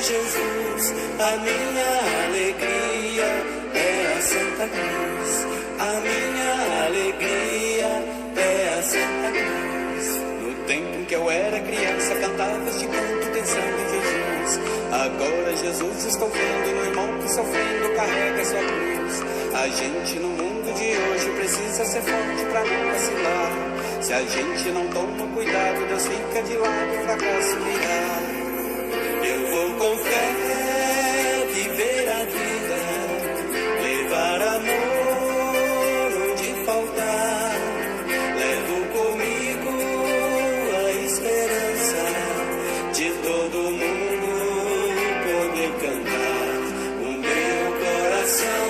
Jesus, a minha alegria é a Santa Cruz. A minha alegria é a Santa Cruz. No tempo em que eu era criança, cantava este canto pensando em Jesus. Agora Jesus, estou vendo no irmão que sofrendo carrega sua cruz. A gente no mundo de hoje precisa ser forte pra não vacilar. Se a gente não toma cuidado, Deus fica de lado, o fracasso virá. Eu vou com fé viver a vida, levar amor onde faltar. Levo comigo a esperança de todo mundo poder cantar. O meu coração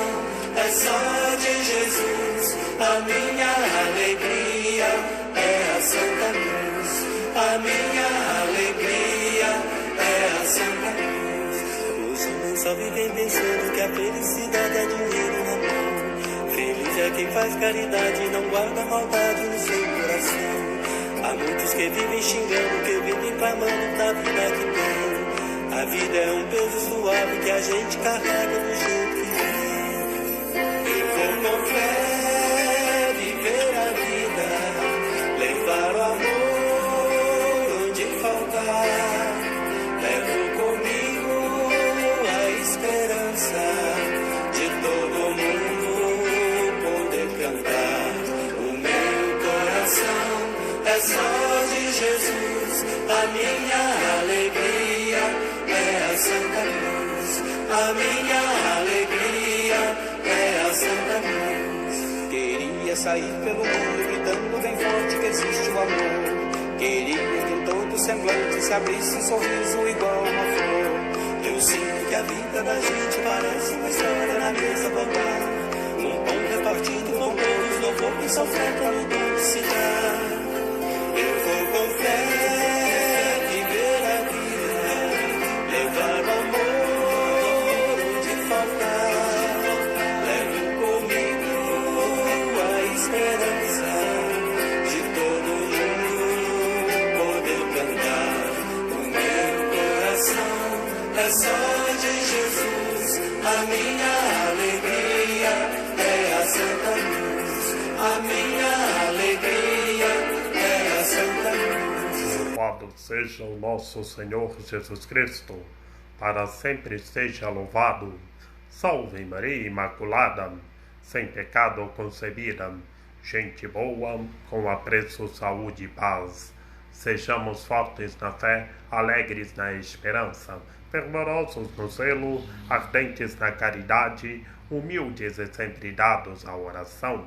é só de Jesus, a minha alegria é a Santa Cruz. A minha alegria é a Santa Cruz. Os homens só vivem pensando que a felicidade é dinheiro na mão. Feliz é quem faz caridade e não guarda maldade no seu coração. Há muitos que vivem xingando, que vivem clamando da vida que tem. A vida é um peso suave que a gente carrega do jeito que vem. Eu vou com fé viver a vida, levar o amor onde faltar. Levo comigo a esperança de todo mundo poder cantar. O meu coração é só de Jesus, a minha alegria é a Santa Cruz. A minha alegria é a Santa Cruz. Queria sair pelo mundo gritando bem forte que existe o amor. Queria que em todo semblante se abrisse um sorriso igual uma flor. Eu sinto que a vida da gente parece uma história na mesa popular. Um pão repartido com todos, louvor que sofrer para o dom se dar. Eu vou com fé viver a vida, levar o amor onde faltar. Levo comigo a esperança de todo mundo poder cantar. O meu coração é só de Jesus, a minha alegria é a Santa Cruz. A minha alegria é a Santa Cruz. Louvado seja o nosso Senhor Jesus Cristo, para sempre seja louvado. Salve Maria Imaculada, sem pecado concebida, gente boa, com apreço, saúde e paz. Sejamos fortes na fé, alegres na esperança, fervorosos no zelo, ardentes na caridade, humildes e sempre dados à oração.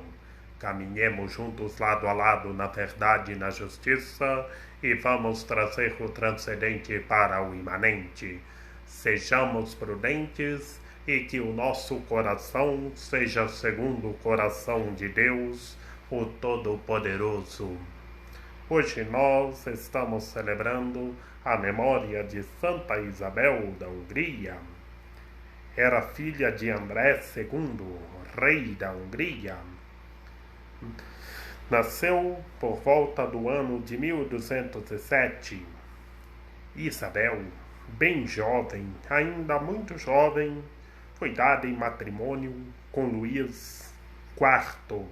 Caminhemos juntos lado a lado na verdade e na justiça e vamos trazer o transcendente para o imanente. Sejamos prudentes e que o nosso coração seja segundo o coração de Deus, o Todo-Poderoso. Hoje nós estamos celebrando a memória de Santa Isabel da Hungria. Era filha de André II, rei da Hungria. Nasceu por volta do ano de 1207. Isabel, bem jovem, ainda muito jovem, foi dada em matrimônio com Luís IV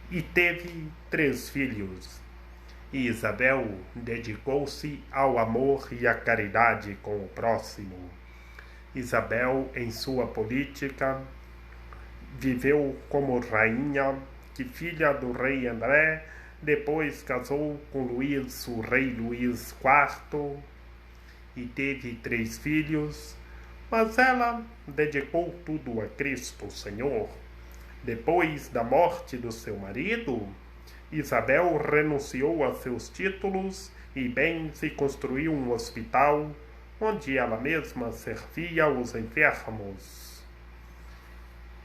e teve 3 filhos. Isabel dedicou-se ao amor e à caridade com o próximo. Isabel, em sua política, viveu como rainha, que filha do rei André, depois casou com Luís, o rei Luís IV, e teve 3 filhos, mas ela dedicou tudo a Cristo Senhor. Depois da morte do seu marido, Isabel renunciou a seus títulos e bens e construiu um hospital onde ela mesma servia os enfermos.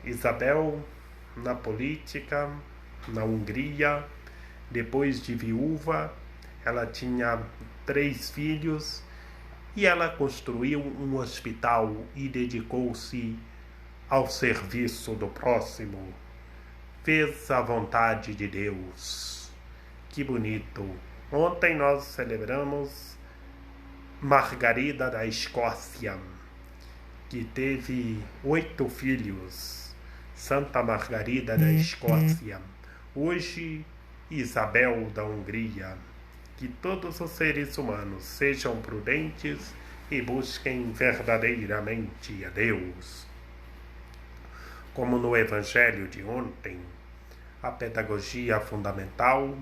Isabel, na política, na Hungria, depois de viúva, ela tinha 3 filhos e ela construiu um hospital e dedicou-se ao serviço do próximo. Fez a vontade de Deus. Que bonito! Ontem nós celebramos Margarida da Escócia, que teve 8 filhos. Santa Margarida da Escócia. Hoje, Isabel da Hungria. Que todos os seres humanos sejam prudentes e busquem verdadeiramente a Deus. Como no Evangelho de ontem, a pedagogia fundamental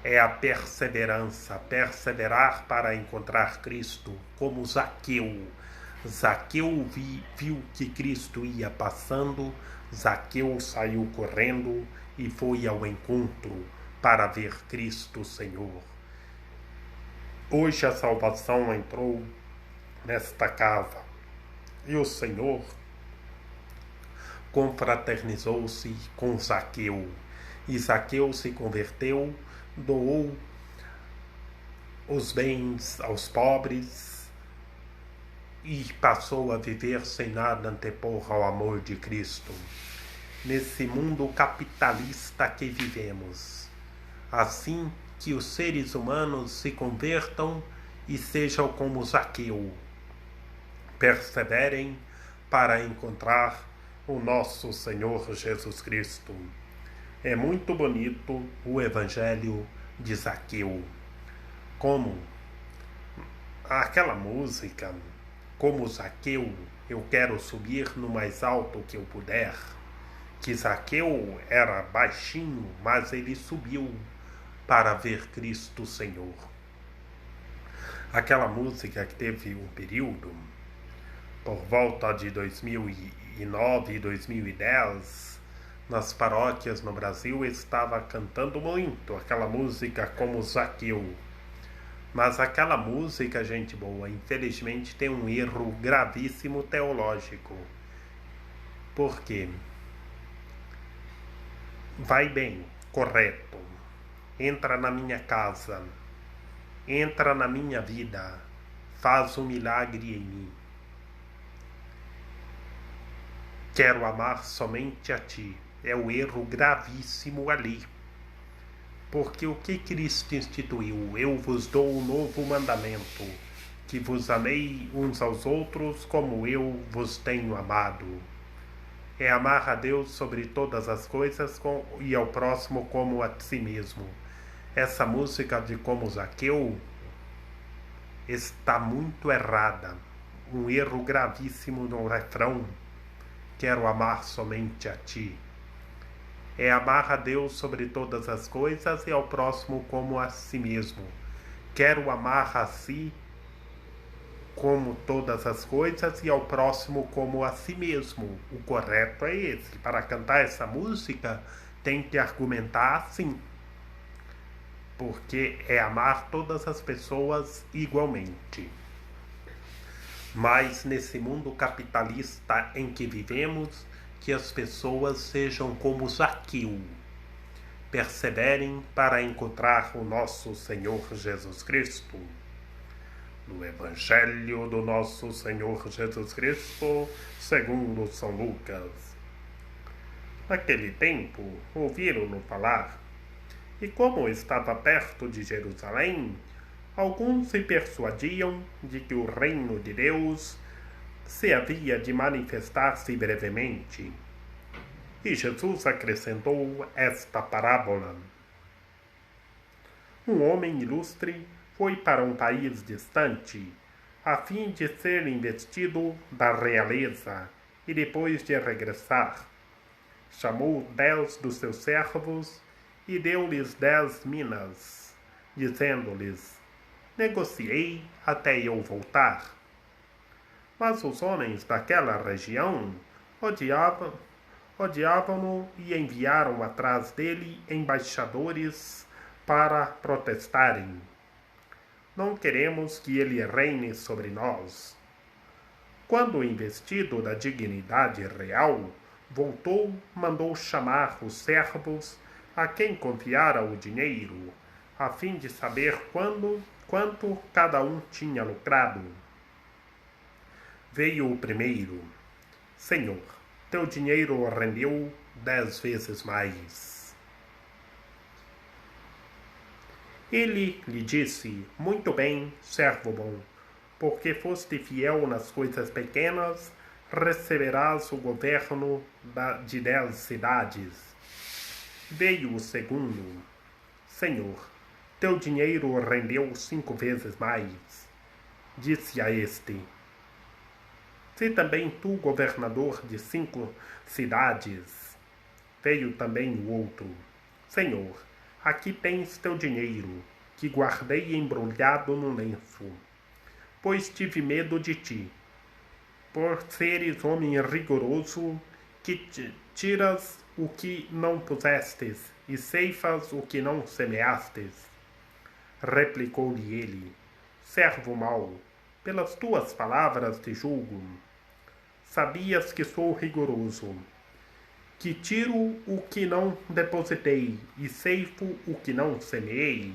é a perseverança, perseverar para encontrar Cristo, como Zaqueu. Zaqueu viu que Cristo ia passando, Zaqueu saiu correndo e foi ao encontro para ver Cristo Senhor. Hoje a salvação entrou nesta casa e o Senhor confraternizou-se com Zaqueu. E Zaqueu se converteu, doou os bens aos pobres e passou a viver sem nada antepor ao amor de Cristo. Nesse mundo capitalista que vivemos, assim que os seres humanos se convertam e sejam como Zaqueu, perseverem para encontrar o nosso Senhor Jesus Cristo. É muito bonito o Evangelho de Zaqueu. Como aquela música, como Zaqueu, eu quero subir no mais alto que eu puder. Que Zaqueu era baixinho, mas ele subiu para ver Cristo Senhor. Aquela música que teve um período, por volta de 2009 e 2010, nas paróquias no Brasil, estava cantando muito aquela música como Zaqueu. Mas aquela música, gente boa, infelizmente tem um erro gravíssimo teológico. Por quê? Vai bem, correto. Entra na minha casa, entra na minha vida, faz um milagre em mim. Quero amar somente a ti. É o erro gravíssimo ali. Porque o que Cristo instituiu? Eu vos dou um novo mandamento, que vos amei uns aos outros como eu vos tenho amado. É amar a Deus sobre todas as coisas e ao próximo como a si mesmo. Essa música de como Zaqueu está muito errada. Um erro gravíssimo no refrão. Quero amar somente a ti. É amar a Deus sobre todas as coisas e ao próximo como a si mesmo. Quero amar a si como todas as coisas e ao próximo como a si mesmo. O correto é esse. Para cantar essa música, tem que argumentar assim. Porque é amar todas as pessoas igualmente. Mas nesse mundo capitalista em que vivemos, que as pessoas sejam como Zaqueu, perseverem para encontrar o nosso Senhor Jesus Cristo. No Evangelho do nosso Senhor Jesus Cristo, segundo São Lucas. Naquele tempo, ouviram-no falar, e como estava perto de Jerusalém, alguns se persuadiam de que o reino de Deus se havia de manifestar-se brevemente. E Jesus acrescentou esta parábola. Um homem ilustre foi para um país distante, a fim de ser investido da realeza, e depois de regressar, chamou 10 dos seus servos e deu-lhes 10 minas, dizendo-lhes: negociei até eu voltar. Mas os homens daquela região odiavam-no e enviaram atrás dele embaixadores para protestarem: não queremos que ele reine sobre nós. Quando investido da dignidade real, voltou, mandou chamar os servos a quem confiara o dinheiro, a fim de saber quanto cada um tinha lucrado. Veio o primeiro: Senhor, teu dinheiro rendeu 10 vezes mais. Ele lhe disse: muito bem, servo bom, porque foste fiel nas coisas pequenas, receberás o governo de 10 cidades. Veio o segundo: Senhor, teu dinheiro rendeu 5 vezes mais. Disse a este: se também tu governador de 5 cidades. Veio também o outro: Senhor, aqui tens teu dinheiro, que guardei embrulhado num lenço, pois tive medo de ti, por seres homem rigoroso, que tiras o que não pusestes e ceifas o que não semeastes. Replicou-lhe ele: servo mau, pelas tuas palavras te julgo. Sabias que sou rigoroso, que tiro o que não depositei e ceifo o que não semeei?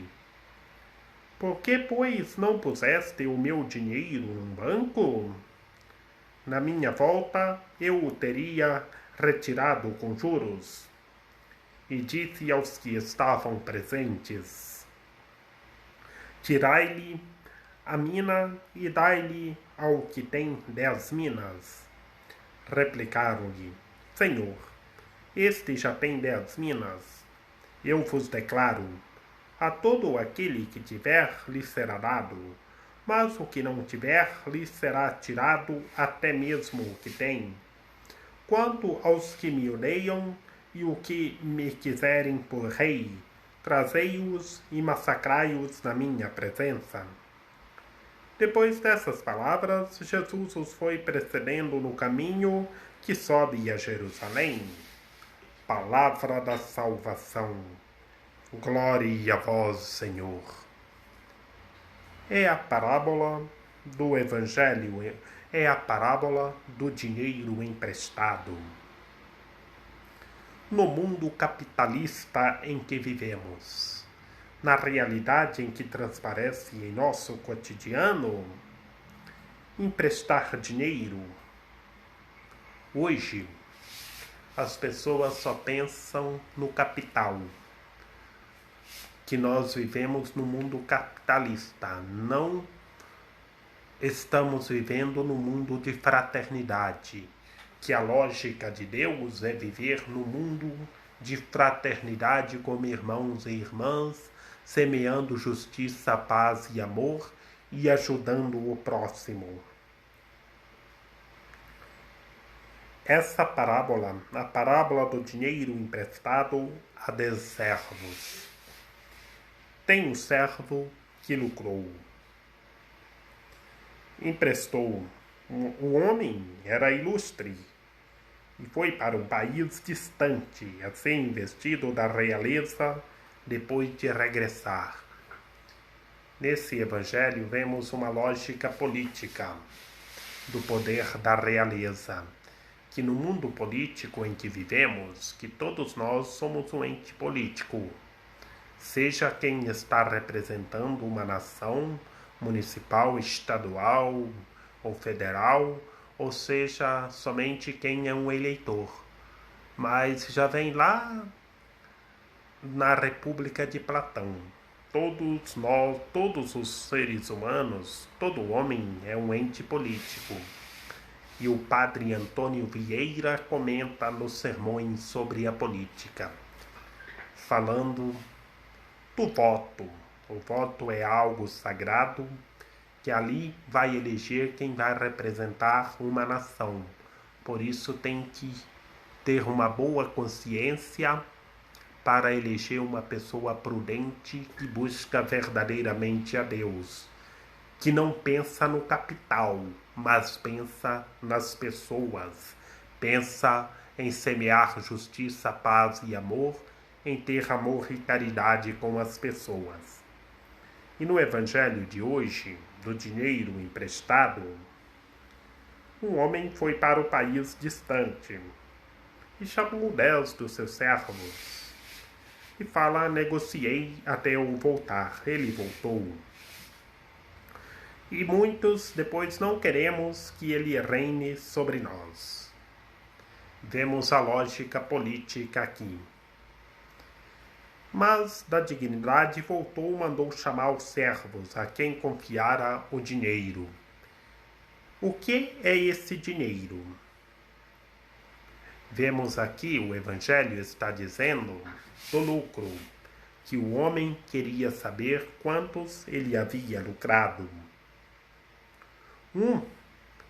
Por que, pois, não puseste o meu dinheiro num banco? Na minha volta eu o teria retirado com juros. E disse aos que estavam presentes: tirai-lhe a mina e dai-lhe ao que tem 10 minas. Replicaram-lhe: Senhor, este já tem 10 minas. Eu vos declaro: a todo aquele que tiver lhe será dado, mas o que não tiver lhe será tirado até mesmo o que tem. Quanto aos que me odeiam e o que me quiserem por rei, trazei-os e massacrai-os na minha presença. Depois dessas palavras, Jesus os foi precedendo no caminho que sobe a Jerusalém. Palavra da salvação. Glória a vós, Senhor. É a parábola do Evangelho, é a parábola do dinheiro emprestado. No mundo capitalista em que vivemos, na realidade em que transparece em nosso cotidiano, emprestar dinheiro. Hoje, as pessoas só pensam no capital, que nós vivemos no mundo capitalista, não estamos vivendo no mundo de fraternidade, que a lógica de Deus é viver no mundo de fraternidade como irmãos e irmãs, semeando justiça, paz e amor e ajudando o próximo. Essa parábola, a parábola do dinheiro emprestado a 10 servos. Tem um servo que lucrou. Emprestou. O homem era ilustre e foi para um país distante a ser investido da realeza depois de regressar. Nesse evangelho vemos uma lógica política do poder da realeza, que no mundo político em que vivemos, que todos nós somos um ente político, seja quem está representando uma nação municipal, estadual ou federal, ou seja, somente quem é um eleitor. Mas já vem lá na República de Platão. Todos nós, todos os seres humanos, todo homem é um ente político. E o padre Antônio Vieira comenta nos sermões sobre a política, falando do voto. O voto é algo sagrado, que ali vai eleger quem vai representar uma nação. Por isso tem que ter uma boa consciência para eleger uma pessoa prudente que busca verdadeiramente a Deus, que não pensa no capital, mas pensa nas pessoas, pensa em semear justiça, paz e amor, em ter amor e caridade com as pessoas. E no evangelho de hoje, do dinheiro emprestado, um homem foi para o país distante e chamou 10 dos seus servos e fala: negociei até eu voltar. Ele voltou. E muitos depois não queremos que ele reine sobre nós. Vemos a lógica política aqui. Mas da dignidade voltou, mandou chamar os servos, a quem confiara o dinheiro. O que é esse dinheiro? Vemos aqui, o Evangelho está dizendo do lucro, que o homem queria saber quantos ele havia lucrado.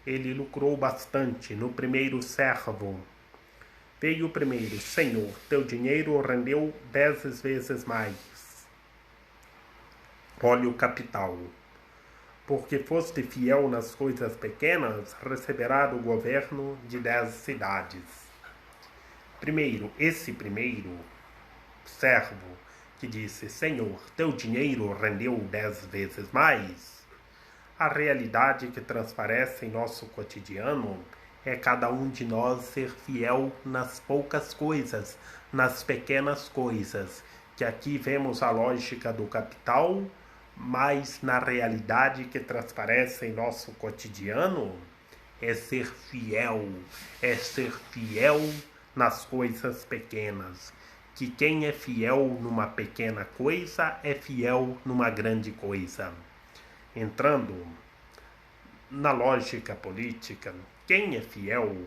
Ele lucrou bastante. No primeiro servo, veio o primeiro: Senhor, teu dinheiro rendeu 10 vezes mais. Olha o capital. Porque foste fiel nas coisas pequenas, receberá do governo de 10 cidades. Esse primeiro servo que disse: Senhor, teu dinheiro rendeu 10 vezes mais. A realidade que transparece em nosso cotidiano é cada um de nós ser fiel nas poucas coisas, nas pequenas coisas, que aqui vemos a lógica do capital, mas na realidade que transparece em nosso cotidiano é ser fiel nas coisas pequenas. Que quem é fiel numa pequena coisa é fiel numa grande coisa. Entrando na lógica política, quem é fiel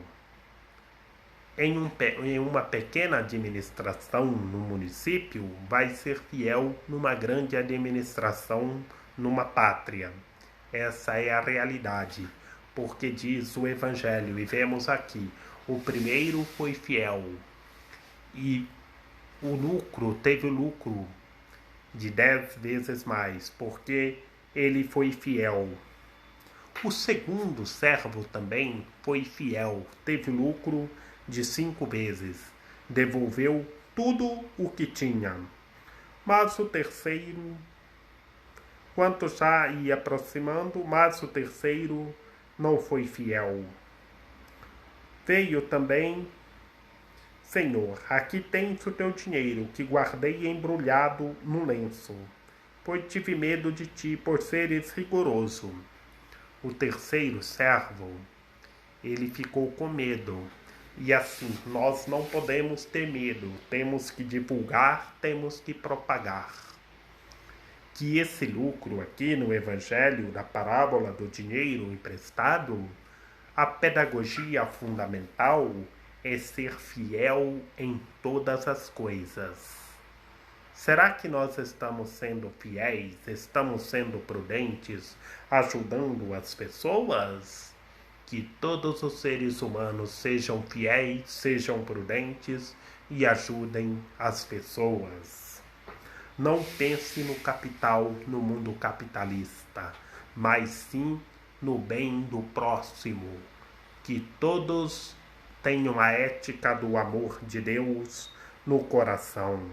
em uma pequena administração no município vai ser fiel numa grande administração numa pátria. Essa é a realidade, porque diz o Evangelho, e vemos aqui, o primeiro foi fiel e teve o lucro de 10 vezes mais, porque ele foi fiel. O segundo servo também foi fiel, teve lucro de 5 vezes, devolveu tudo o que tinha. Mas o terceiro, quanto já ia aproximando, mas o terceiro não foi fiel. Veio também: Senhor, aqui tens o teu dinheiro, que guardei embrulhado num lenço, pois tive medo de ti, por seres rigoroso. O terceiro servo, ele ficou com medo. E assim, nós não podemos ter medo, temos que divulgar, temos que propagar. Que esse lucro aqui no Evangelho, da parábola do dinheiro emprestado, a pedagogia fundamental é ser fiel em todas as coisas. Será que nós estamos sendo fiéis, estamos sendo prudentes, ajudando as pessoas? Que todos os seres humanos sejam fiéis, sejam prudentes e ajudem as pessoas. Não pense no capital, no mundo capitalista, mas sim no bem do próximo. Que todos tenham a ética do amor de Deus no coração.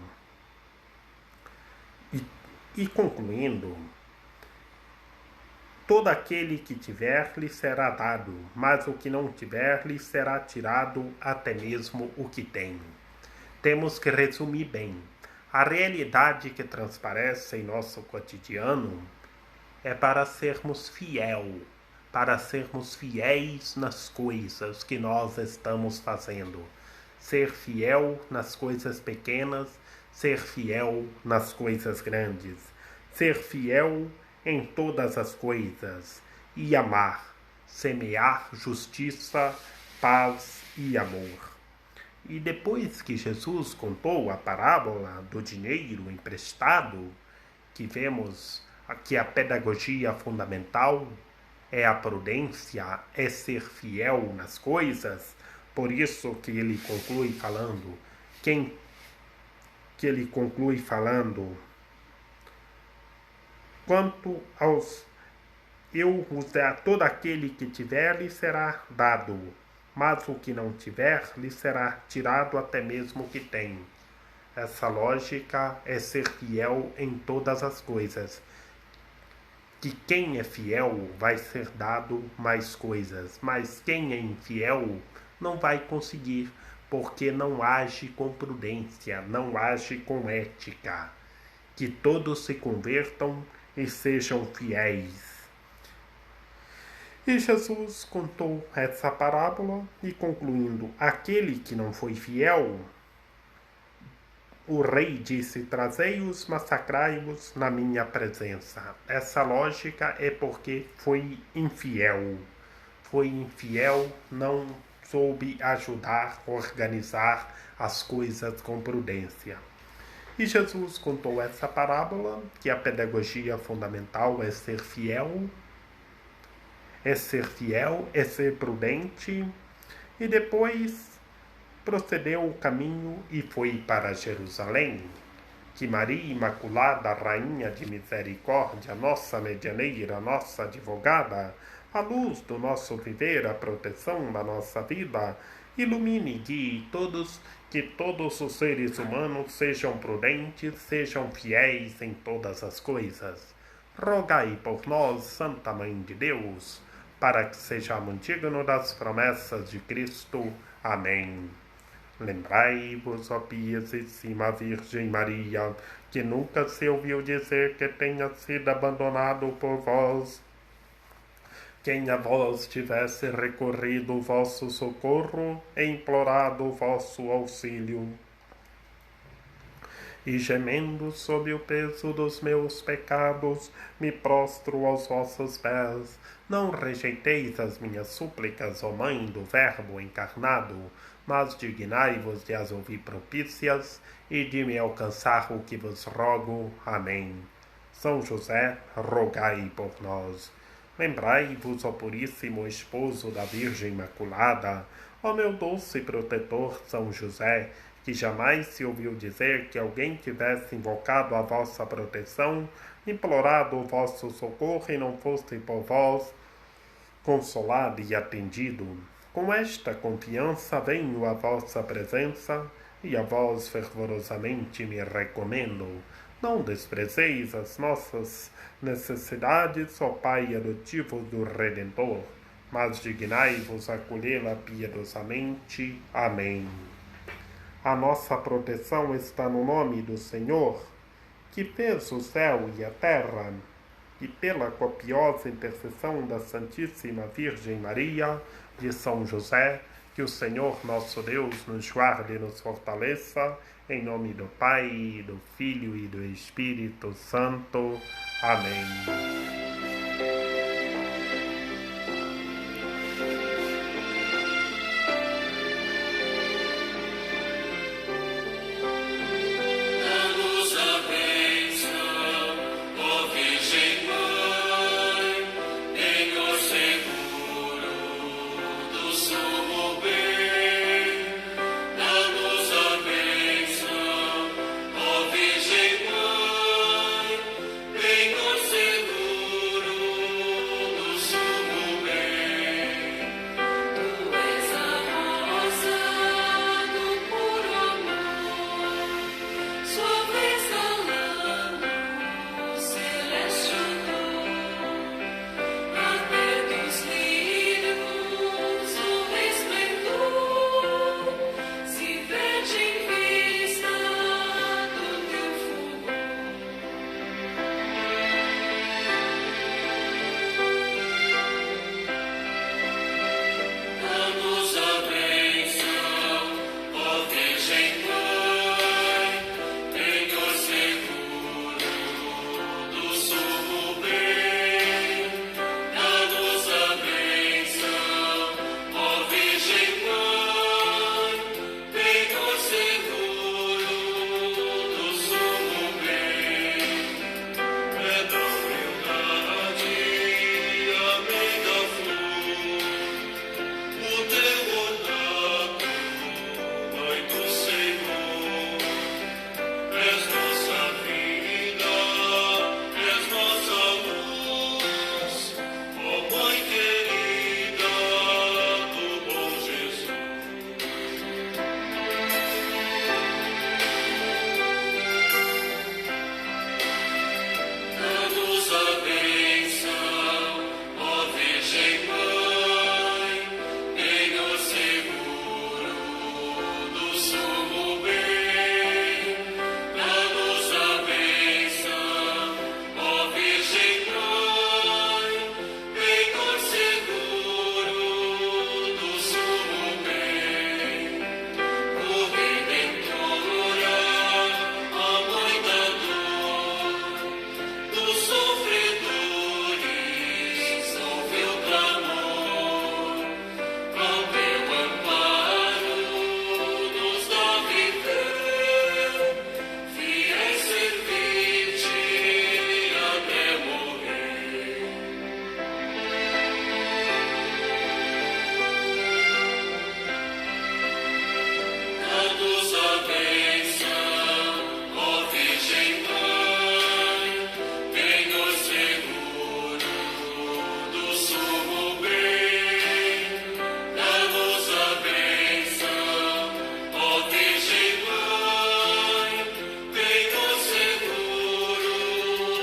E concluindo, todo aquele que tiver lhe será dado, mas o que não tiver lhe será tirado até mesmo o que tem. Temos que resumir bem. A realidade que transparece em nosso cotidiano é para sermos fiéis nas coisas que nós estamos fazendo. Ser fiel nas coisas pequenas, ser fiel nas coisas grandes, ser fiel em todas as coisas e amar, semear justiça, paz e amor. E depois que Jesus contou a parábola do dinheiro emprestado, que vemos que a pedagogia fundamental é a prudência, é ser fiel nas coisas, por isso que ele conclui falando, quanto aos todo aquele que tiver lhe será dado, mas o que não tiver lhe será tirado até mesmo o que tem. Essa lógica é ser fiel em todas as coisas. Que quem é fiel vai ser dado mais coisas, mas quem é infiel não vai conseguir, porque não age com prudência, não age com ética. Que todos se convertam e sejam fiéis. E Jesus contou essa parábola e concluindo, aquele que não foi fiel o rei disse: trazei-os, massacrai-os na minha presença. Essa lógica é porque foi infiel. Foi infiel, não soube ajudar, organizar as coisas com prudência. E Jesus contou essa parábola, que a pedagogia fundamental é ser fiel, é ser prudente, e depois procedeu o caminho e foi para Jerusalém. Que Maria Imaculada, Rainha de Misericórdia, nossa medianeira, nossa advogada, a luz do nosso viver, a proteção da nossa vida, ilumine e guie todos, que todos os seres humanos sejam prudentes, sejam fiéis em todas as coisas. Rogai por nós, Santa Mãe de Deus, para que sejamos dignos das promessas de Cristo. Amém. Lembrai-vos, ó piedosíssima Virgem Maria, que nunca se ouviu dizer que tenha sido abandonado por vós. Quem a vós tivesse recorrido o vosso socorro e implorado o vosso auxílio. E gemendo sob o peso dos meus pecados, me prostro aos vossos pés. Não rejeiteis as minhas súplicas, ó Mãe do Verbo encarnado, mas dignai-vos de as ouvir propícias e de me alcançar o que vos rogo. Amém. São José, rogai por nós. Lembrai-vos, ó Puríssimo Esposo da Virgem Imaculada, ó meu doce protetor São José, que jamais se ouviu dizer que alguém tivesse invocado a vossa proteção, implorado o vosso socorro e não fosse por vós consolado e atendido. Com esta confiança venho à vossa presença e a vós fervorosamente me recomendo. Não desprezeis as nossas necessidades, ó Pai adotivo do Redentor, mas dignai-vos acolhê-la piedosamente. Amém. A nossa proteção está no nome do Senhor, que fez o céu e a terra, e pela copiosa intercessão da Santíssima Virgem Maria, de São José, que o Senhor nosso Deus nos guarde e nos fortaleça, em nome do Pai, do Filho e do Espírito Santo. Amém. Senhor.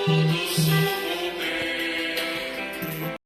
Sim.